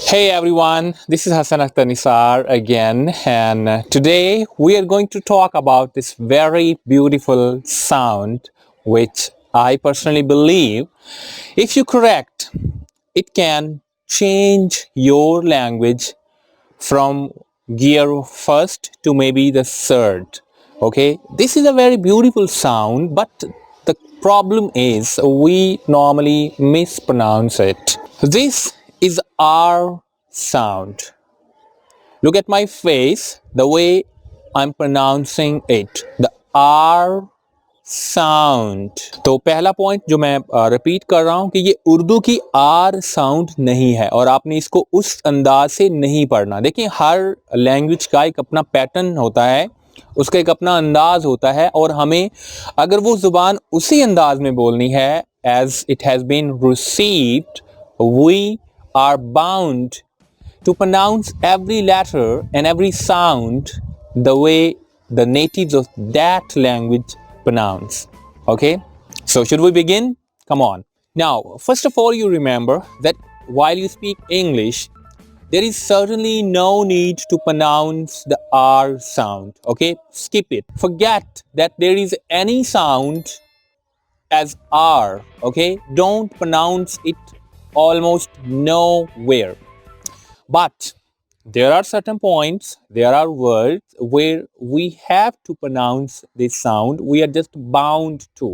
Hey everyone, this is Hassan Akhtar Nisar again, and today we are going to talk about this very beautiful sound which I personally believe if you correct, it can change your language from gear first to maybe the third. Okay, this is a very beautiful sound, but the problem is we normally mispronounce it. This is R sound. Look at my face, the way I'm pronouncing it. The R sound. तो पहला point जो मैं repeat कर रहा हूं कि ये उर्दू की आर साउंड नहीं है और आपने इसको उस अंदाज से नहीं पढ़ना। देखिए हर लैंग्वेज का एक अपना पैटर्न होता है, उसका एक अपना अंदाज होता है और हमें अगर वो जुबान उसी अंदाज में बोलनी है as it has been received, we are bound to pronounce every letter and every sound the way the natives of that language pronounce. Okay, so should we begin? Come on. Now, first of all, you remember that while you speak English, there is certainly no need to pronounce the R sound. Okay, skip it. Forget that there is any sound as R. Okay, don't pronounce it almost nowhere. But there are certain points, there are words where we have to pronounce this sound, we are just bound to.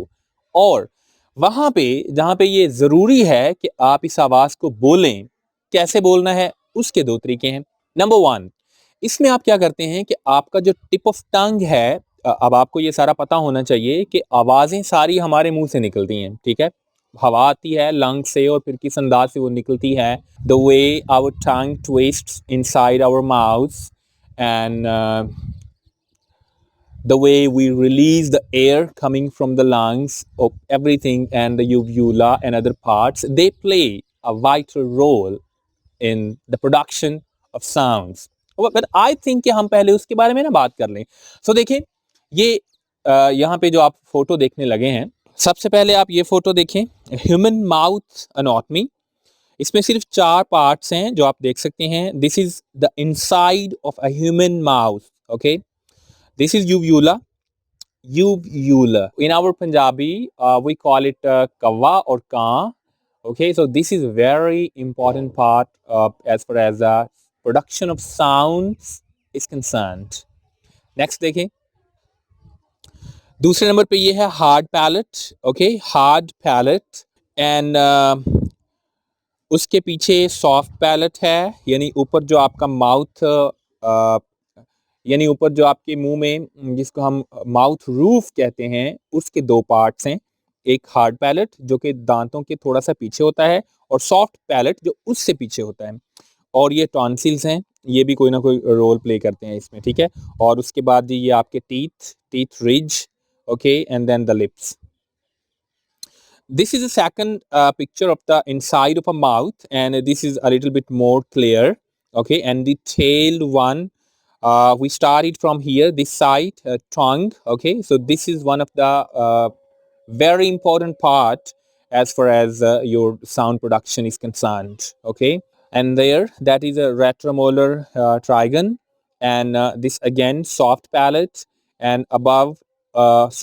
और वहाँ पे जहाँ पे ये ज़रूरी है कि आप इस आवाज़ को बोलें, कैसे बोलना है उसके दो तरीके हैं। नंबर वन, इसमें आप क्या करते हैं कि आपका जो टिप ऑफ टंग है, अब आपको ये सारा पता होना चाहिए कि आवाज़ें सारी हमारे मुंह से निकलती हैं, ठीक है। हवा आती है लंग से और फिर किस अंदाज से वो निकलती है। The way our tongue twists inside our mouth and the way we release the air coming from the lungs of everything and the uvula and other parts, they play a vital role in the production of sounds. But I think कि हम पहले उसके बारे में ना बात कर लें। So देखिए ये यहाँ पे जो आप फोटो देखने लगे हैं, सबसे पहले आप ये फोटो देखें, ह्यूमन माउथ एनाटॉमी। इसमें सिर्फ 4 पार्ट्स हैं जो आप देख सकते हैं। This is the inside of a human mouth. Okay, this is uvula. Uvula in our Punjabi we call it kawa or kaan. Okay, so this is a very important part as far as production of sounds is concerned. Next देखें, दूसरे number पे ये है hard palate. Okay, hard palate and उसके पीछे soft palate है, यानी ऊपर जो आपका माउथ यानी ऊपर जो आपके मुंह में जिसको हम माउथ रूफ कहते हैं उसके 2 पार्ट्स हैं। एक हार्ड पैलेट जो कि दांतों के थोड़ा सा पीछे होता है और सॉफ्ट पैलेट जो उससे पीछे होता है। और ये टॉन्सिल्स हैं, ये भी कोई ना कोई रोल प्ले करते हैं इसमें, ठीक है। और उसके बाद ये आपके teeth ridge, okay, and then the lips. This is a second picture of the inside of a mouth, and this is a little bit more clear. Okay, and the tailed one, we started from here, this side, tongue. Okay, so this is one of the very important part as far as your sound production is concerned. Okay, and there that is a retromolar trigon, and this again soft palate, and above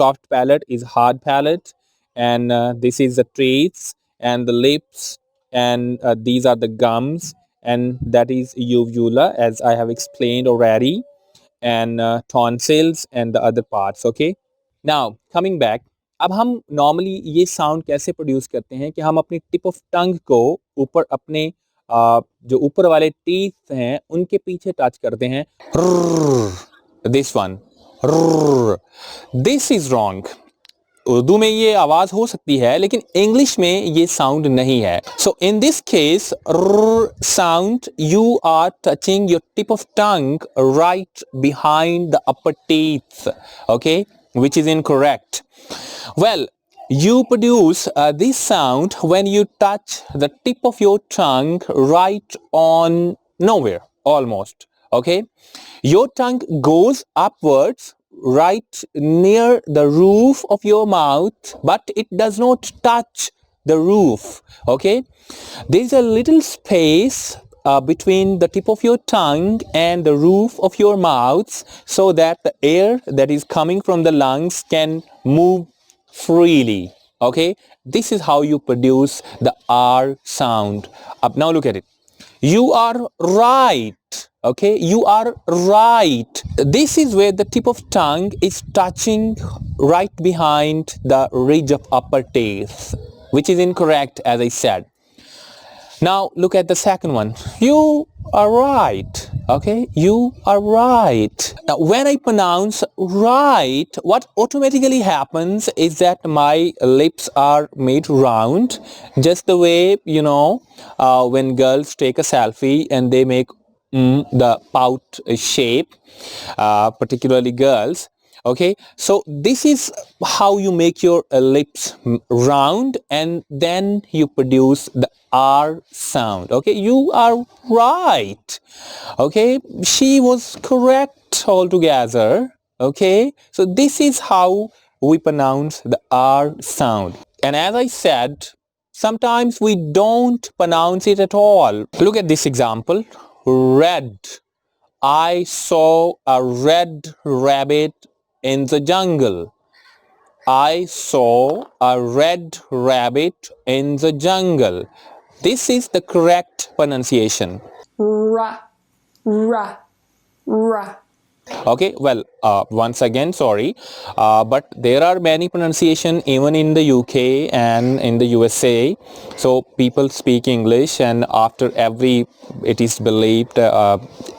soft palate is hard palate, and this is the teeth and the lips, and these are the gums, and that is uvula as I have explained already, and tonsils and the other parts. Okay, now coming back, अब हम normally ये sound कैसे produce करते हैं कि हम अपनी tip of टंग को ऊपर अपने जो ऊपर वाले टीथ हैं उनके पीछे टच करते हैं। This one, this is wrong. Urdu में ये आवाज हो सकती है लेकिन इंग्लिश में ये साउंड नहीं है। So in this case sound you are touching your tip of tongue right behind the upper teeth, okay, which is incorrect. Well, you produce this sound when you touch the tip of your tongue right on nowhere, almost. Okay, your tongue goes upwards right near the roof of your mouth, but it does not touch the roof. Okay, there is a little space between the tip of your tongue and the roof of your mouth so that the air that is coming from the lungs can move freely. Okay, this is how you produce the R sound. Now look at it. You are right. Okay, you are right. This is where the tip of tongue is touching right behind the ridge of upper teeth, which is incorrect, as I said. Now look at the second one. You are right. Okay, you are right. Now when I pronounce right, what automatically happens is that my lips are made round, just the way, when girls take a selfie and they make the pout shape, particularly girls. Okay, so this is how you make your lips round, and then you produce the R sound. Okay, you are right. Okay, she was correct altogether. Okay, so this is how we pronounce the R sound. And as I said, sometimes we don't pronounce it at all. Look at this example. Red. I saw a red rabbit in the jungle. I saw a red rabbit in the jungle. This is the correct pronunciation. Ra, ra, ra. Okay, well, once again, sorry, but there are many pronunciation even in the UK and in the USA. So people speak English, and after every, it is believed,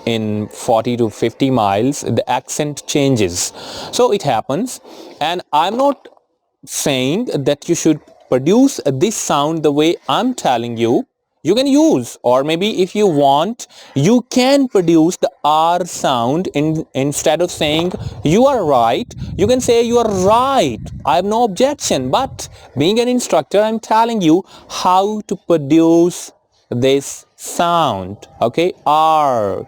in 40 to 50 miles, the accent changes. So it happens, and I'm not saying that you should produce this sound the way I'm telling you. You can use, or maybe if you want, you can produce the R sound instead of saying you are right, you can say you are right. I have no objection, but being an instructor, I'm telling you how to produce this sound. Okay, R.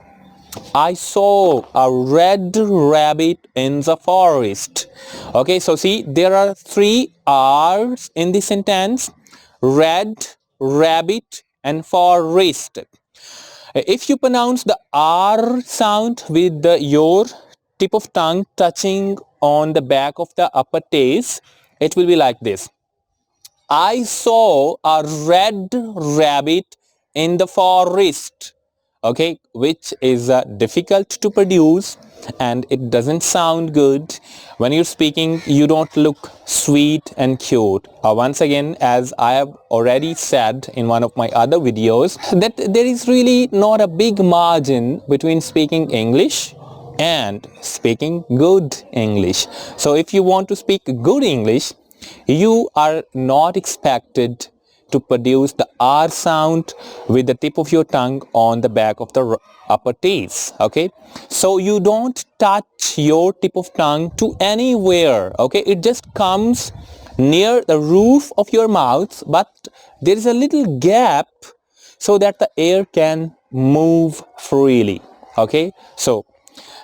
I saw a red rabbit in the forest. Okay, so see, there are three R's in this sentence: red, rabbit, and forest. If you pronounce the R sound with your tip of tongue touching on the back of the upper teeth, it will be like this. I saw a red rabbit in the forest. Okay, which is difficult to produce, and it doesn't sound good. When you're speaking, you don't look sweet and cute. Once again, as I have already said in one of my other videos, that there is really not a big margin between speaking English and speaking good English. So if you want to speak good English, you are not expected to produce the R sound with the tip of your tongue on the back of the upper teeth. Okay, so you don't touch your tip of tongue to anywhere. Okay, it just comes near the roof of your mouth, but there is a little gap so that the air can move freely. Okay, so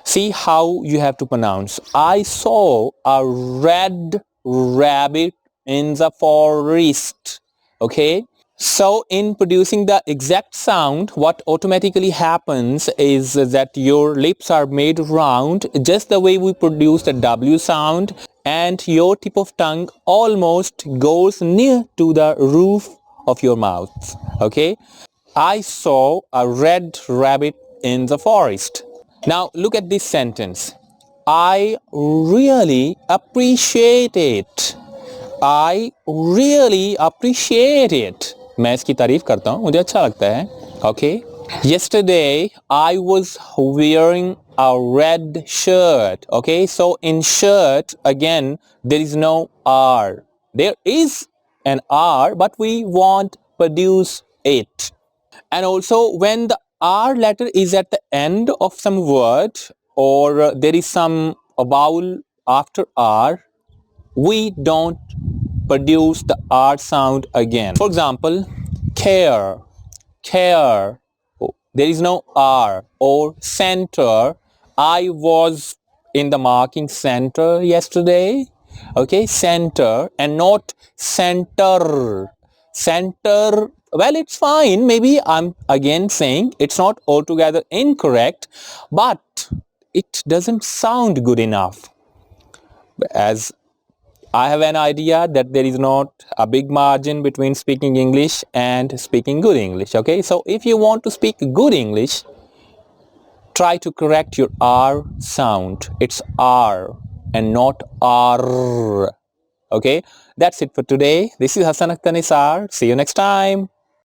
see how you have to pronounce. I saw a red rabbit in the forest. Okay, so in producing the exact sound, what automatically happens is that your lips are made round, just the way we produce the W sound, and your tip of tongue almost goes near to the roof of your mouth. Okay, I saw a red rabbit in the forest. Now look at this sentence. I really appreciate it. I really appreciate it. मैं इसकी तारीफ करता हूँ, मुझे अच्छा लगता है. Okay. Yesterday I was wearing a red shirt. Okay, so in shirt again there is no R. There is an R, but we won't produce it. And also when the R letter is at the end of some word, or there is some vowel after R, we don't produce the R sound again. For example, care, care, there is no R. Or center, I was in the marking center yesterday. Okay, center, and not center. Center well, it's fine. Maybe I'm again saying it's not altogether incorrect, but it doesn't sound good enough. As I have an idea that there is not a big margin between speaking English and speaking good English. Okay, so if you want to speak good English, try to correct your R sound. It's R and not R. Okay, that's it for today. This is Hassan Akhtar Nisar. See you next time.